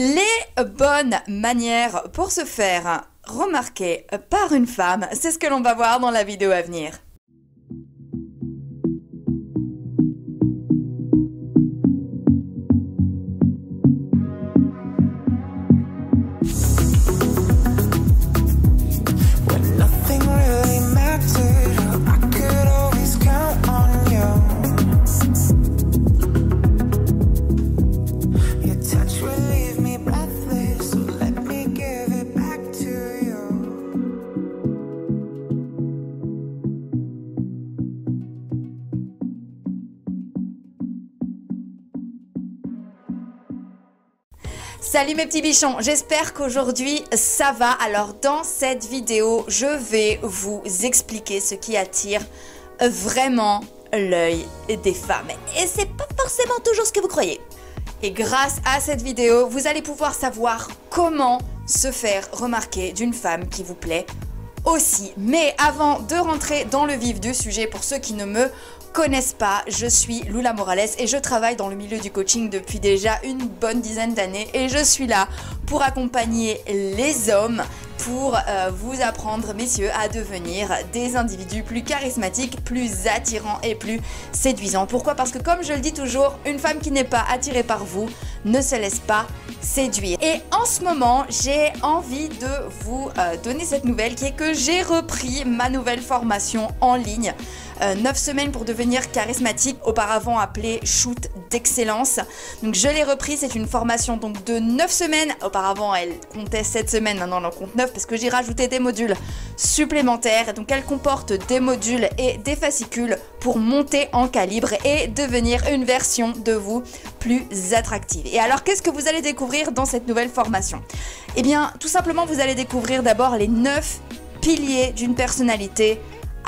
Les bonnes manières pour se faire remarquer par une femme, c'est ce que l'on va voir dans la vidéo à venir. Salut mes petits bichons, j'espère qu'aujourd'hui ça va. Alors dans cette vidéo, je vais vous expliquer ce qui attire vraiment l'œil des femmes. Et c'est pas forcément toujours ce que vous croyez. Et grâce à cette vidéo, vous allez pouvoir savoir comment se faire remarquer d'une femme qui vous plaît aussi. Mais avant de rentrer dans le vif du sujet, pour ceux qui ne me connaissent pas, je suis Lula Morales et je travaille dans le milieu du coaching depuis déjà une bonne dizaine d'années et je suis là pour accompagner les hommes, pour vous apprendre, messieurs, à devenir des individus plus charismatiques, plus attirants et plus séduisants. Pourquoi? Parce que comme je le dis toujours, une femme qui n'est pas attirée par vous ne se laisse pas séduire. Et en ce moment, j'ai envie de vous donner cette nouvelle qui est que j'ai repris ma nouvelle formation en ligne. 9 semaines pour devenir charismatique, auparavant appelée Shoot d'excellence. Donc je l'ai repris, c'est une formation donc de 9 semaines. Auparavant elle comptait 7 semaines, maintenant elle en compte 9 parce que j'ai rajouté des modules supplémentaires. Donc elle comporte des modules et des fascicules pour monter en calibre et devenir une version de vous plus attractive. Et alors qu'est-ce que vous allez découvrir dans cette nouvelle formation? Eh bien tout simplement vous allez découvrir d'abord les 9 piliers d'une personnalité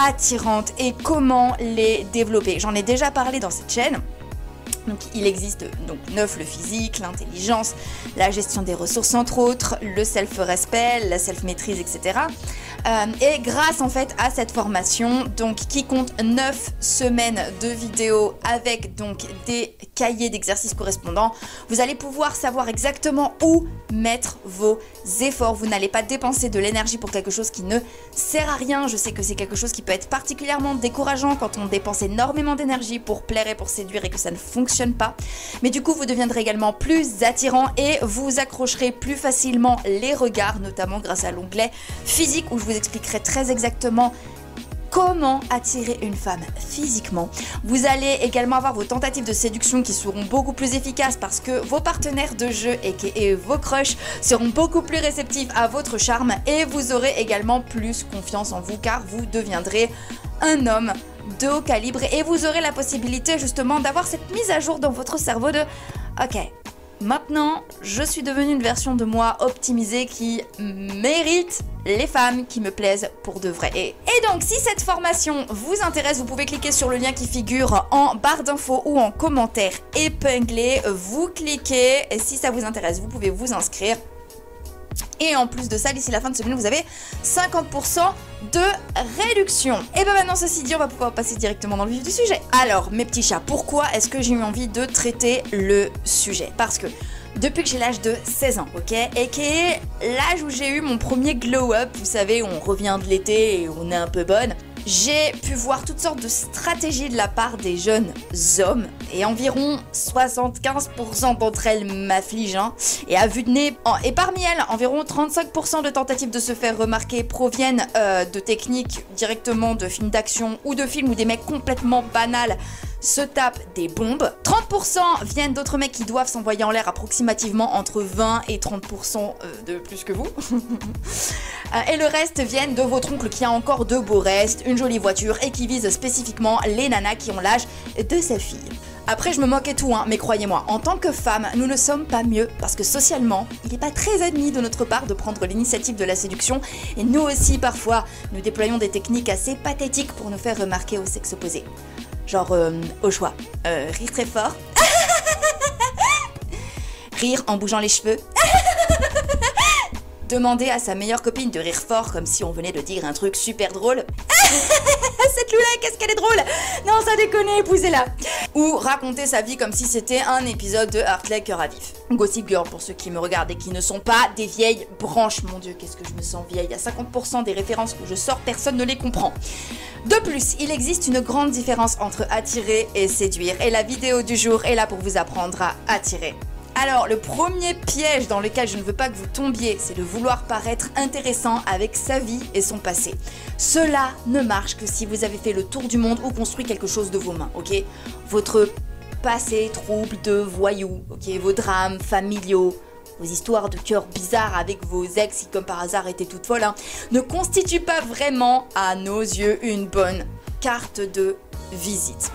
attirante et comment les développer. J'en ai déjà parlé dans cette chaîne. Donc il existe donc 9, le physique, l'intelligence, la gestion des ressources entre autres, le self-respect, la self-maîtrise, etc. Et grâce en fait à cette formation, donc qui compte 9 semaines de vidéos avec donc des cahiers d'exercices correspondants, vous allez pouvoir savoir exactement où mettre vos efforts. Vous n'allez pas dépenser de l'énergie pour quelque chose qui ne sert à rien. Je sais que c'est quelque chose qui peut être particulièrement décourageant quand on dépense énormément d'énergie pour plaire et pour séduire et que ça ne fonctionne pas. Mais du coup, vous deviendrez également plus attirant et vous accrocherez plus facilement les regards, notamment grâce à l'onglet physique où je vous expliquerai très exactement comment attirer une femme physiquement. Vous allez également avoir vos tentatives de séduction qui seront beaucoup plus efficaces parce que vos partenaires de jeu et vos crushs seront beaucoup plus réceptifs à votre charme et vous aurez également plus confiance en vous car vous deviendrez un homme de haut calibre et vous aurez la possibilité justement d'avoir cette mise à jour dans votre cerveau de ok, maintenant je suis devenue une version de moi optimisée qui mérite les femmes qui me plaisent pour de vrai. Et donc si cette formation vous intéresse, vous pouvez cliquer sur le lien qui figure en barre d'infos ou en commentaire épinglé. Vous cliquez et si ça vous intéresse, vous pouvez vous inscrire. Et en plus de ça, d'ici la fin de semaine, vous avez 50% de réduction. Et bien maintenant, ceci dit, on va pouvoir passer directement dans le vif du sujet. Alors, mes petits chats, pourquoi est-ce que j'ai eu envie de traiter le sujet? Parce que depuis que j'ai l'âge de 16 ans, ok, et qui est l'âge où j'ai eu mon premier glow-up, vous savez, on revient de l'été et on est un peu bonne, j'ai pu voir toutes sortes de stratégies de la part des jeunes hommes et environ 75% d'entre elles m'affligent hein, et à vue de nez. Et parmi elles, environ 35% de tentatives de se faire remarquer proviennent de techniques directement de films d'action ou de films où des mecs complètement banals se tapent des bombes. 30% viennent d'autres mecs qui doivent s'envoyer en l'air approximativement entre 20 et 30% de plus que vous. Et le reste viennent de votre oncle qui a encore de beaux restes, une jolie voiture et qui vise spécifiquement les nanas qui ont l'âge de sa fille. Après je me moque et tout hein, mais croyez-moi, en tant que femme, nous ne sommes pas mieux parce que socialement, il n'est pas très admis de notre part de prendre l'initiative de la séduction et nous aussi parfois, nous déployons des techniques assez pathétiques pour nous faire remarquer au sexe opposé. Genre au choix, rire très fort, rire en bougeant les cheveux, Demander à sa meilleure copine de rire fort comme si on venait de dire un truc super drôle. Cette Lula, qu'est-ce qu'elle est drôle! Non, ça déconne, épousez-la! Ou raconter sa vie comme si c'était un épisode de Hartley Cœur à vif. Gossip Girl pour ceux qui me regardent et qui ne sont pas des vieilles branches. Mon Dieu, qu'est-ce que je me sens vieille. À 50% des références que je sors, personne ne les comprend. De plus, il existe une grande différence entre attirer et séduire. Et la vidéo du jour est là pour vous apprendre à attirer. Alors, le premier piège dans lequel je ne veux pas que vous tombiez, c'est de vouloir paraître intéressant avec sa vie et son passé. Cela ne marche que si vous avez fait le tour du monde ou construit quelque chose de vos mains, ok? Votre passé trouble de voyous, ok? Vos drames familiaux, vos histoires de cœur bizarres avec vos ex qui comme par hasard étaient toutes folles, hein, ne constituent pas vraiment, à nos yeux, une bonne carte de visite.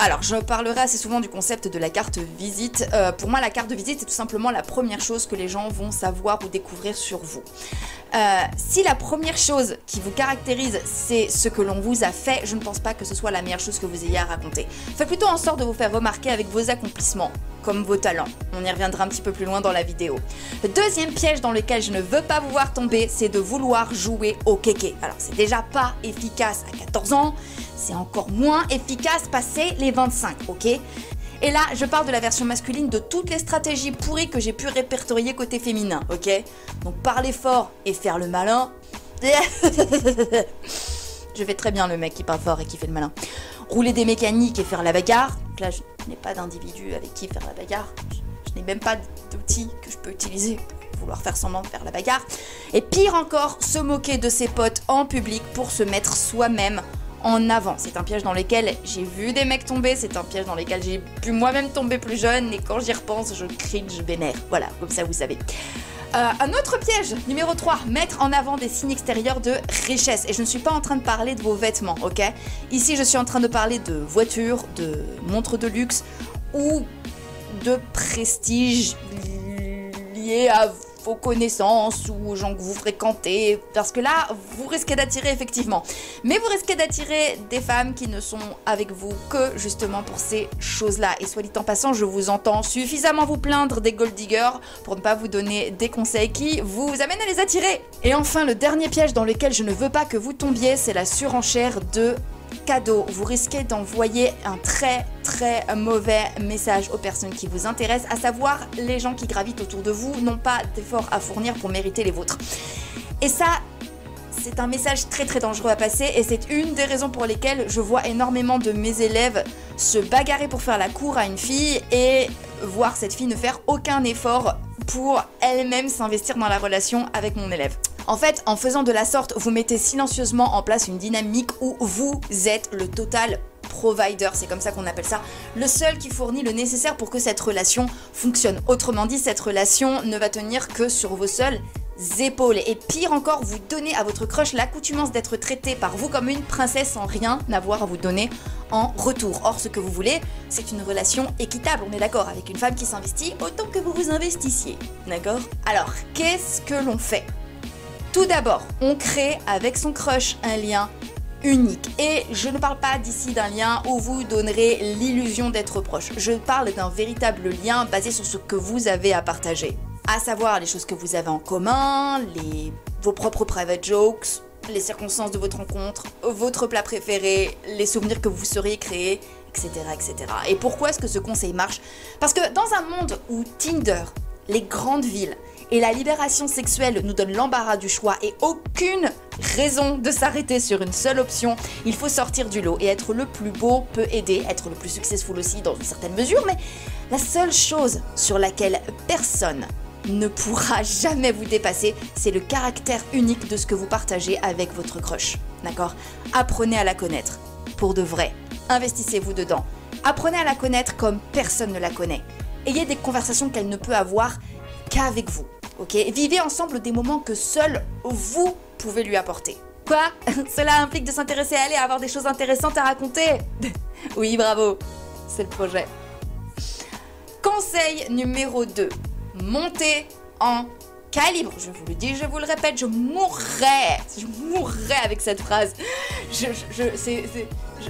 Alors, je parlerai assez souvent du concept de la carte visite. Pour moi, la carte de visite, c'est tout simplement la première chose que les gens vont savoir ou découvrir sur vous. Si la première chose qui vous caractérise, c'est ce que l'on vous a fait, je ne pense pas que ce soit la meilleure chose que vous ayez à raconter. Faites plutôt en sorte de vous faire remarquer avec vos accomplissements, comme vos talents. On y reviendra un petit peu plus loin dans la vidéo. Le deuxième piège dans lequel je ne veux pas vous voir tomber, c'est de vouloir jouer au kéké. Alors, c'est déjà pas efficace à 14 ans, c'est encore moins efficace passé les 25, ok? Et là, je parle de la version masculine de toutes les stratégies pourries que j'ai pu répertorier côté féminin, ok? Donc parler fort et faire le malin. Je fais très bien le mec qui parle fort et qui fait le malin. Rouler des mécaniques et faire la bagarre. Donc là, je n'ai pas d'individu avec qui faire la bagarre. Je n'ai même pas d'outils que je peux utiliser pour vouloir faire semblant de faire la bagarre. Et pire encore, se moquer de ses potes en public pour se mettre soi-même en avant. C'est un piège dans lequel j'ai vu des mecs tomber, c'est un piège dans lequel j'ai pu moi-même tomber plus jeune et quand j'y repense, je cringe vénère. Voilà, comme ça vous savez. Un autre piège, numéro 3, mettre en avant des signes extérieurs de richesse. Et je ne suis pas en train de parler de vos vêtements, ok? Ici, je suis en train de parler de voitures, de montres de luxe ou de prestige lié à vos connaissances ou aux gens que vous fréquentez, parce que là, vous risquez d'attirer effectivement. Mais vous risquez d'attirer des femmes qui ne sont avec vous que justement pour ces choses-là. Et soit dit en passant, je vous entends suffisamment vous plaindre des gold diggers pour ne pas vous donner des conseils qui vous amènent à les attirer. Et enfin, le dernier piège dans lequel je ne veux pas que vous tombiez, c'est la surenchère de cadeau. Vous risquez d'envoyer un très mauvais message aux personnes qui vous intéressent, à savoir les gens qui gravitent autour de vous n'ont pas d'efforts à fournir pour mériter les vôtres. Et ça, c'est un message très dangereux à passer et c'est une des raisons pour lesquelles je vois énormément de mes élèves se bagarrer pour faire la cour à une fille et voir cette fille ne faire aucun effort pour elle-même s'investir dans la relation avec mon élève. En fait, en faisant de la sorte, vous mettez silencieusement en place une dynamique où vous êtes le total provider, c'est comme ça qu'on appelle ça, le seul qui fournit le nécessaire pour que cette relation fonctionne. Autrement dit, cette relation ne va tenir que sur vos seules épaules. Et pire encore, vous donnez à votre crush l'accoutumance d'être traité par vous comme une princesse sans rien avoir à vous donner en retour. Or, ce que vous voulez, c'est une relation équitable, on est d'accord, avec une femme qui s'investit autant que vous vous investissiez, d'accord? Alors, qu'est-ce que l'on fait? Tout d'abord, on crée avec son crush un lien unique. Et je ne parle pas d'ici d'un lien où vous donnerez l'illusion d'être proche. Je parle d'un véritable lien basé sur ce que vous avez à partager. À savoir les choses que vous avez en commun, vos propres private jokes, les circonstances de votre rencontre, votre plat préféré, les souvenirs que vous seriez créés, etc., etc. Et pourquoi est-ce que ce conseil marche? Parce que dans un monde où Tinder, les grandes villes et la libération sexuelle nous donnent l'embarras du choix et aucune raison de s'arrêter sur une seule option, il faut sortir du lot et être le plus beau peut aider, être le plus successful aussi dans une certaine mesure, mais la seule chose sur laquelle personne ne pourra jamais vous dépasser, c'est le caractère unique de ce que vous partagez avec votre crush, d'accord? Apprenez à la connaître, pour de vrai. Investissez-vous dedans. Apprenez à la connaître comme personne ne la connaît. Ayez des conversations qu'elle ne peut avoir qu'avec vous, ok? Vivez ensemble des moments que seul vous pouvez lui apporter. Quoi? Cela implique de s'intéresser à elle et à avoir des choses intéressantes à raconter. Oui, bravo, c'est le projet. Conseil numéro 2. Montez en calibre. Je vous le dis, je vous le répète, je mourrais avec cette phrase.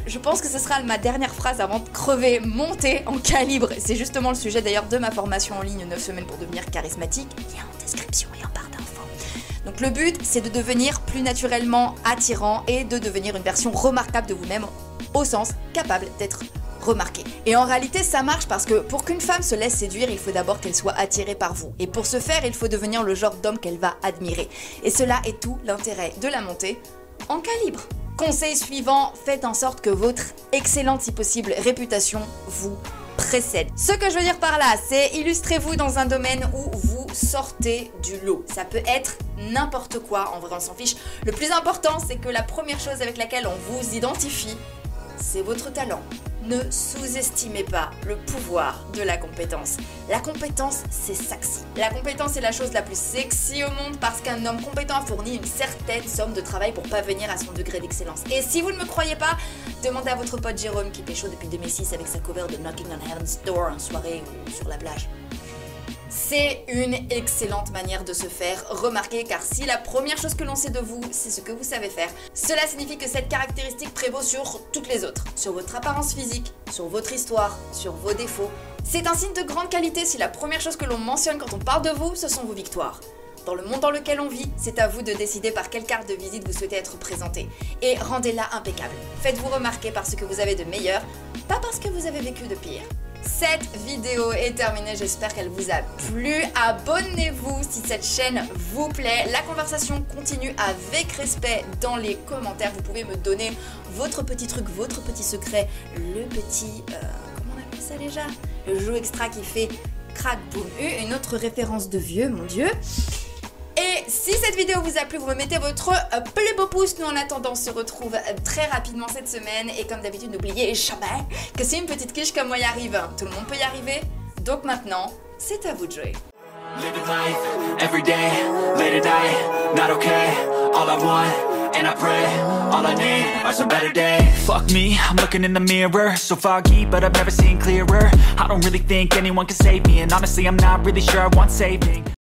je pense que ce sera ma dernière phrase avant de crever, monter en calibre. C'est justement le sujet d'ailleurs de ma formation en ligne 9 semaines pour devenir charismatique. Lien en description et en barre d'infos. Donc le but, c'est de devenir plus naturellement attirant et de devenir une version remarquable de vous-même, au sens capable d'être remarquée. Et en réalité, ça marche parce que pour qu'une femme se laisse séduire, il faut d'abord qu'elle soit attirée par vous. Et pour ce faire, il faut devenir le genre d'homme qu'elle va admirer. Et cela est tout l'intérêt de la montée en calibre. Conseil suivant, faites en sorte que votre excellente, si possible, réputation vous précède. Ce que je veux dire par là, c'est illustrez-vous dans un domaine où vous sortez du lot. Ça peut être n'importe quoi, en vrai on s'en fiche. Le plus important, c'est que la première chose avec laquelle on vous identifie, c'est votre talent. Ne sous-estimez pas le pouvoir de la compétence. La compétence, c'est sexy. La compétence est la chose la plus sexy au monde parce qu'un homme compétent a fourni une certaine somme de travail pour parvenir à son degré d'excellence. Et si vous ne me croyez pas, demandez à votre pote Jérôme qui pécho depuis 2006 avec sa cover de Knocking on Heaven's Door en soirée ou sur la plage. C'est une excellente manière de se faire remarquer car si la première chose que l'on sait de vous, c'est ce que vous savez faire, cela signifie que cette caractéristique prévaut sur toutes les autres, sur votre apparence physique, sur votre histoire, sur vos défauts. C'est un signe de grande qualité si la première chose que l'on mentionne quand on parle de vous, ce sont vos victoires. Dans le monde dans lequel on vit, c'est à vous de décider par quelle carte de visite vous souhaitez être présenté. Et rendez-la impeccable. Faites-vous remarquer par ce que vous avez de meilleur, pas parce que vous avez vécu de pire. Cette vidéo est terminée, j'espère qu'elle vous a plu. Abonnez-vous si cette chaîne vous plaît. La conversation continue avec respect dans les commentaires. Vous pouvez me donner votre petit truc, votre petit secret, le petit... comment on appelle ça déjà? Le jeu extra qui fait crack boom. Une autre référence de vieux, mon Dieu. Et si cette vidéo vous a plu, vous me mettez votre plus beau pouce. Nous en attendant, on se retrouve très rapidement cette semaine. Et comme d'habitude, n'oubliez jamais que si une petite quiche comme moi y arrive, tout le monde peut y arriver. Donc maintenant, c'est à vous de jouer. Living life, every day, late at night, not okay. All I want, and I pray, all I need are some better days. Fuck me, I'm looking in the mirror, so foggy, but I've never seen clearer. I don't really think anyone can save me, and honestly, I'm not really sure I want saving.